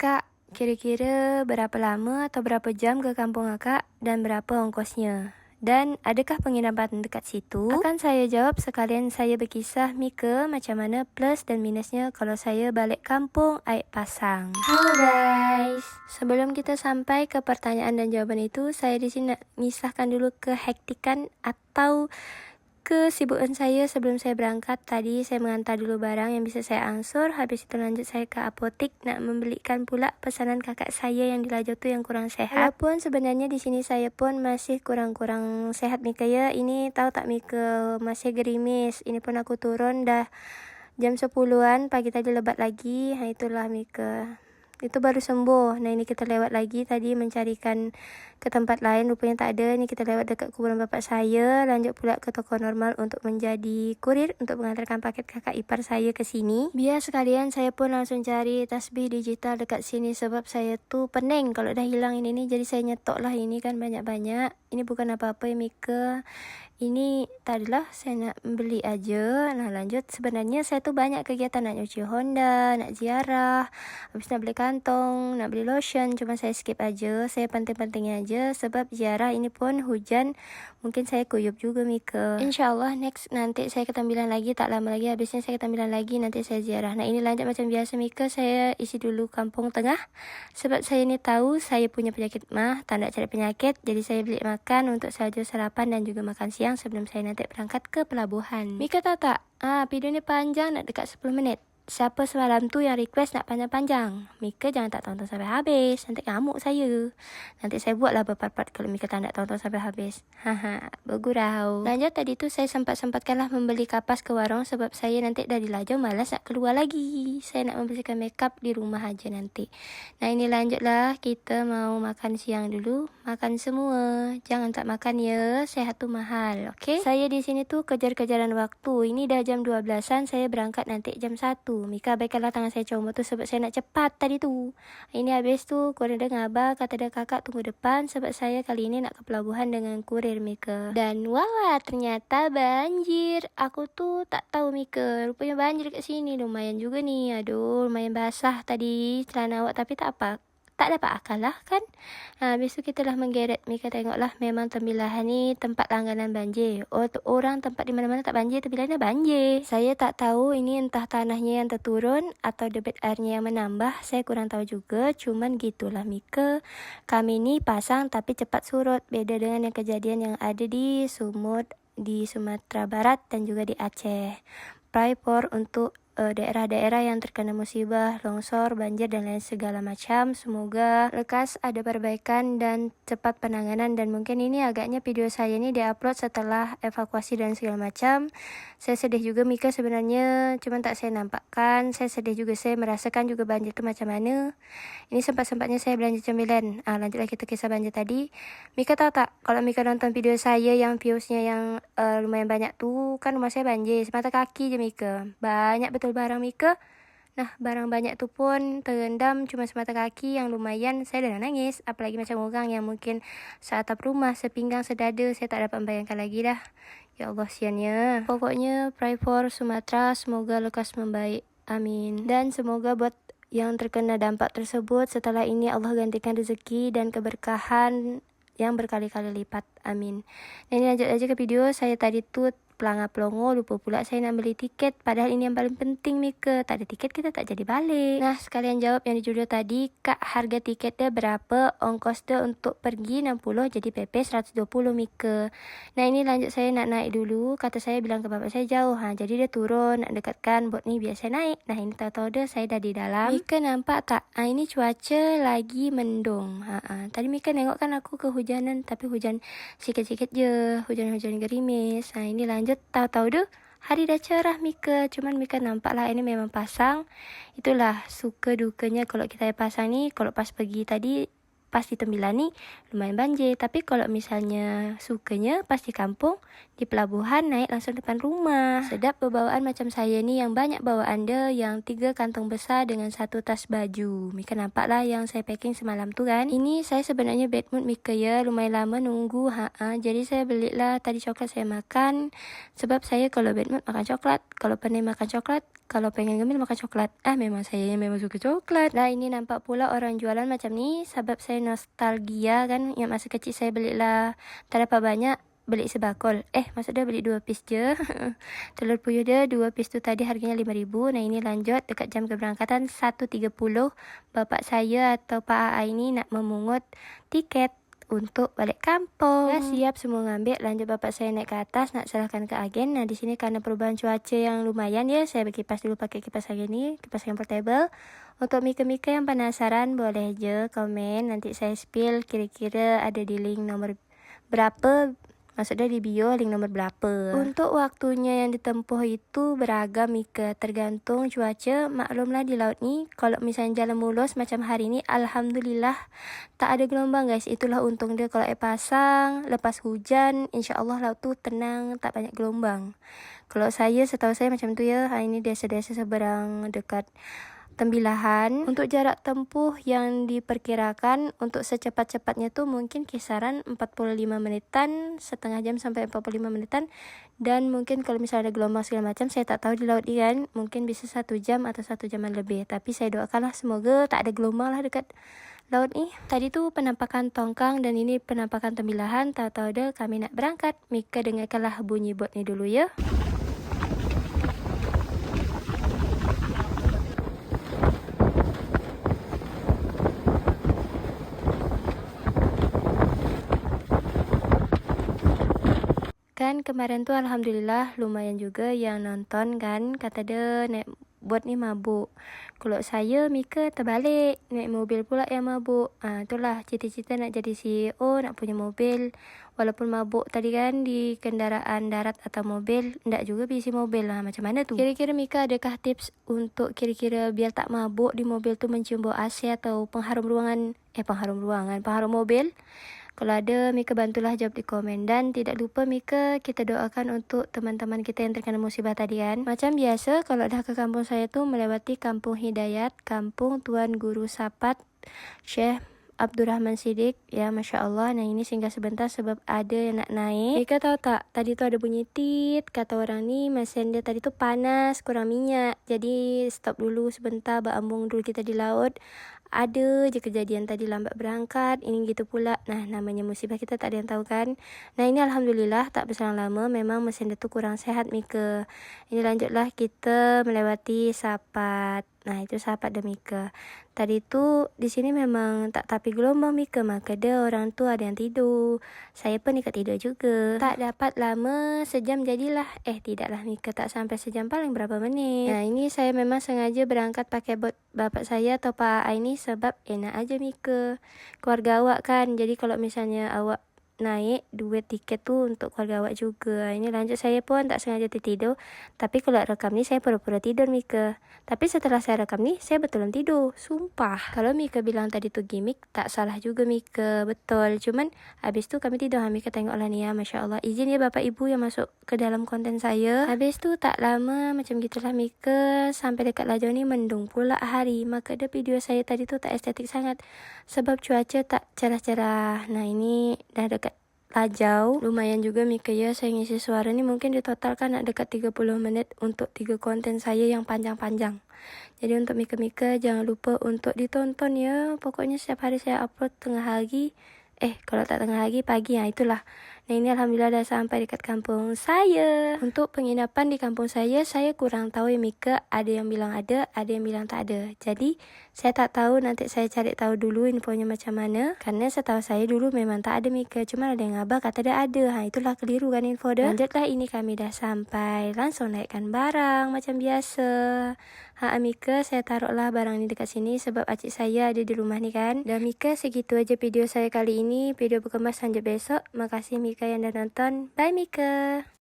Kak, kira-kira berapa lama atau berapa jam ke kampung Kakak dan berapa ongkosnya? Dan adakah penginapan dekat situ? Akan saya jawab sekalian saya berkisah Mika macam mana plus dan minusnya kalau saya balik kampung Air Pasang. Halo guys, sebelum kita sampai ke pertanyaan dan jawaban itu, saya di sini nak misahkan dulu kehektikan atau kesibukan saya sebelum saya berangkat. Tadi saya mengantar dulu barang yang bisa saya angsur. Habis itu lanjut saya ke apotik nak membelikan pula pesanan kakak saya yang di Lajau tu yang kurang sehat. Walaupun sebenarnya di sini saya pun masih kurang-kurang sehat Mika ya. Ini tahu tak Mika, masih gerimis. Ini pun aku turun dah jam 10-an pagi tadi, lebat lagi. Itulah Mika. Itu baru sembuh. Nah ini kita lewat lagi tadi mencarikan ke tempat lain, rupanya tak ada. Ini kita lewat dekat kuburan bapak saya, lanjut pula ke toko normal untuk menjadi kurir untuk mengantarkan paket kakak ipar saya ke sini. Biar sekalian saya pun langsung cari tasbih digital dekat sini sebab saya tu pening kalau dah hilang ini jadi saya nyetok lah ini kan banyak-banyak. Ini bukan apa-apa ya Mika. Ini tadilah saya nak beli aja. Nah lanjut, sebenarnya saya tu banyak kegiatan, nak nyuci Honda, nak ziarah, habis nak beli kantong, nak beli lotion. Cuma saya skip aja, saya penting-pentingnya aja. Sebab ziarah ini pun hujan, mungkin saya kuyup juga Mika. InsyaAllah next nanti saya ke Tambilan lagi, tak lama lagi habisnya saya ke Tambilan lagi, nanti saya ziarah. Nah ini lanjut macam biasa Mika, saya isi dulu kampung tengah. Sebab saya ni tahu saya punya penyakit mah, tanda cari penyakit. Jadi saya beli makan untuk saja sarapan dan juga makan siang sebelum saya nanti berangkat ke pelabuhan. Mika tahu tak? Video ni panjang, nak dekat 10 minit. Siapa semalam tu yang request nak panjang-panjang? Mika jangan tak tonton sampai habis, nanti ngamuk saya. Nanti saya buatlah berpart-part kalau Mika tak nak tonton sampai habis. Bergurau. Lanjut tadi tu saya sempat-sempatkanlah membeli kapas ke warung sebab saya nanti dah di Lajau malas nak keluar lagi. Saya nak membersihkan makeup di rumah aja nanti. Nah ini lanjutlah, kita mau makan siang dulu. Makan semua, jangan tak makan ya, sehat tu mahal, okey? Saya di sini tu kejar-kejaran waktu. Ini dah jam 12-an, saya berangkat nanti jam 1. Mika abaikanlah tangan saya comot tu sebab saya nak cepat tadi tu. Ini habis tu kurir dengan abah, kata dia kakak tunggu depan sebab saya kali ini nak ke pelabuhan dengan kurir Mika. Dan wala ternyata banjir. Aku tu tak tahu Mika, rupanya banjir kat sini. Lumayan juga ni, aduh lumayan basah tadi celana awak, tapi tak apa. Tak dapat akal lah kan. Habis tu kita lah menggeret. Mika tengoklah, memang Tembilahan ni tempat langganan banjir. Orang tempat di mana-mana tak banjir, Tembilahan banjir. Saya tak tahu ini entah tanahnya yang terturun atau debit airnya yang menambah. Saya kurang tahu juga. Cuman gitulah Mika. Kami ni pasang tapi cepat surut. Beda dengan yang kejadian yang ada di Sumut, di Sumatera Barat dan juga di Aceh. Pray for untuk daerah-daerah yang terkena musibah, longsor, banjir dan lain segala macam. Semoga lekas ada perbaikan dan cepat penanganan. Dan mungkin ini agaknya video saya ini diupload setelah evakuasi dan segala macam. Saya sedih juga Mika sebenarnya, cuman tak saya nampakkan. Saya sedih juga, saya merasakan juga banjir itu macam mana. Ini sempat-sempatnya saya belanja cemilan. Lanjutlah kita kisah banjir tadi. Mika tahu tak, kalau Mika nonton video saya yang viewsnya yang lumayan banyak tu, kan rumah saya banjir semata kaki je Mika. Banyak betul barang Mika. Nah barang banyak tu pun terendam cuma semata kaki, yang lumayan saya dah nangis. Apalagi macam orang yang mungkin seatap rumah, sepinggang, sedada, saya tak dapat membayangkan lagi dah. Ya Allah siannya. Pokoknya pray for Sumatera, semoga lekas membaik. Amin. Dan semoga buat yang terkena dampak tersebut, setelah ini Allah gantikan rezeki dan keberkahan yang berkali-kali lipat. Amin. Nah ini lanjut aja ke video. Saya tadi tu pelanggar pelongo, lupa pula saya nak beli tiket. Padahal ini yang paling penting Mika. Tak ada tiket kita tak jadi balik. Nah sekalian jawab yang di judul tadi. Kak, harga tiketnya berapa? Ongkos dia untuk pergi 60, jadi PP 120 Mika. Nah ini lanjut saya nak naik dulu. Kata saya bilang ke bapak saya jauh. Jadi dia turun nak dekatkan bot ni biar saya naik. Nah ini tahu-tahu dia saya dah di dalam. Mika nampak tak? Ini cuaca lagi mendung. Tadi Mika nengok kan aku kehujanan, tapi hujan sikit-sikit je. Hujan-hujan gerimis. Ini lanjut, tahu-tahu tu hari dah cerah Mika. Cuman Mika nampak lah ini memang pasang. Itulah suka dukanya kalau kita pasang ni. Kalau pas pergi tadi pas di Tembilan nih lumayan banjir. Tapi kalau misalnya sukanya pas di kampung, di pelabuhan naik langsung depan rumah. Sedap bawaan macam saya nih yang banyak bawaan deh, yang 3 kantong besar dengan 1 tas baju. Mika nampak lah yang saya packing semalam tuh kan. Ini saya sebenarnya bad mood Mika ya, lumayan lama nunggu. Jadi saya belilah tadi coklat saya makan. Sebab saya kalau bad mood makan coklat, kalau pening makan coklat, kalau pengen gemil makan coklat. Memang saya memang suka coklat. Nah ini nampak pula orang jualan macam ni. Sebab saya nostalgia kan. Yang masa kecil saya belilah tak dapat banyak, beli sebakul. Maksudnya beli 2 piece je. Telur puyuh dia 2 piece tu tadi harganya 5,000. Nah ini lanjut dekat jam keberangkatan 1.30. Bapak saya atau Pak AA ini nak memungut tiket untuk balik kampung. Siap semua ngambil. Lanjut bapak saya naik ke atas nak serahkan ke agen. Nah di sini karena perubahan cuaca yang lumayan ya, saya berkipas dulu pakai kipas angin ni, kipas angin portable. Untuk Mika-Mika yang penasaran boleh je komen, nanti saya spill kira-kira ada di link nomor berapa. Maksudnya di bio link nomor berapa. Untuk waktunya yang ditempuh itu beragam Mika, tergantung cuaca. Maklumlah di laut ni, kalau misalnya jalan mulus macam hari ni, alhamdulillah tak ada gelombang guys. Itulah untung dia. Kalau air pasang, lepas hujan, insya-Allah laut tu tenang, tak banyak gelombang. Kalau saya, setahu saya macam tu ya. Ini desa-desa seberang dekat Tembilahan. Untuk jarak tempuh yang diperkirakan untuk secepat-cepatnya tu mungkin kisaran 45 menitan, setengah jam sampai 45 menitan. Dan mungkin kalau misalnya ada gelombang segala macam, saya tak tahu di laut ni kan, mungkin bisa 1 jam atau 1 jaman lebih. Tapi saya doakanlah semoga tak ada gelombang lah dekat laut ni. Tadi tu penampakan Tongkang dan ini penampakan Tembilahan. Tahu-tahu dah kami nak berangkat. Mika dengarkanlah bunyi bot ni dulu ya. Kan kemarin tuh alhamdulillah lumayan juga yang nonton kan. Kata dia naik bot ni mabuk. Kalau saya Mika terbalik, naik mobil pula yang mabuk. Itulah cita-cita nak jadi CEO, nak punya mobil. Walaupun mabuk tadi kan di kendaraan darat atau mobil, ndak juga bisi mobil lah. Macam mana tu? Kira-kira Mika adakah tips untuk kira-kira biar tak mabuk di mobil tu, mencium bau AC atau pengharum ruangan? Pengharum mobil? Kalau ada, Mika bantulah jawab di komen. Dan tidak lupa Mika, kita doakan untuk teman-teman kita yang terkena musibah tadi kan. Macam biasa, kalau dah ke kampung saya tu melewati Kampung Hidayat, Kampung Tuan Guru Sapat, Syekh Abdurrahman Siddiq. Ya, Masya Allah. Nah ini singgah sebentar sebab ada yang nak naik. Mika tahu tak, tadi tu ada bunyi tit. Kata orang ni, mesin dia tadi tu panas, kurang minyak. Jadi stop dulu sebentar, berambung dulu kita di laut. Ada je kejadian tadi lambat berangkat, ini gitu pula. Nah namanya musibah, kita tak ada yang tahu kan. Nah ini alhamdulillah tak berselang lama, memang mesin dia tu kurang sehat Mika. Ini lanjutlah kita melewati Sapat. Nah itu Sapat dah Mika. Tadi tu di sini memang tak tapi gelombang Mika, maka dia orang tu ada yang tidur. Saya pun ikut tidur juga. Tak dapat lama, sejam jadilah. Tidaklah Mika, tak sampai sejam, paling berapa menit. Nah ini saya memang sengaja berangkat pakai bot bapak saya atau Pak A ini sebab enak aja Mika. Keluarga awak kan, jadi kalau misalnya awak naik duit tiket tu untuk keluarga awak juga. Ini lanjut, saya pun tak sengaja tertidur. Tapi kalau rekam ni saya pura-pura tidur Mika. Tapi setelah saya rekam ni saya betulan tidur. Sumpah. Kalau Mika bilang tadi tu gimmick, tak salah juga Mika. Betul. Cuman habis tu kami tidur. Mika tengoklah ni ya. Masya Allah. Izin ya bapak ibu yang masuk ke dalam konten saya. Habis tu tak lama macam gitulah Mika. Sampai dekat lajau ni mendung pula hari. Maka ada video saya tadi tu tak estetik sangat. Sebab cuaca tak cerah-cerah. Nah ini dah dekat Lajau. Lumayan juga Mika ya, saya ngisi suara ni mungkin ditotalkan nak dekat 30 menit untuk 3 konten saya yang panjang-panjang. Jadi untuk Mika-Mika jangan lupa untuk ditonton ya. Pokoknya setiap hari saya upload tengah hari. Kalau tak tengah hari, pagi. Itulah. Nah ini alhamdulillah dah sampai dekat kampung saya. Untuk penginapan di kampung saya kurang tahu ya Mika. Ada yang bilang ada yang bilang tak ada. Jadi saya tak tahu, nanti saya cari tahu dulu infonya macam mana. Karena setahu saya dulu memang tak ada Mika. Cuma ada yang ngabar kata dia ada. Itulah keliru kan info dia. Lanjutlah, ini kami dah sampai. Langsung naikkan barang macam biasa. Mika, saya taruhlah barang ni dekat sini sebab acik saya ada di rumah ni kan. Dan Mika, segitu aja video saya kali ini. Video berkemas lanjut besok. Makasih Mika yang dah nonton. Bye Mika.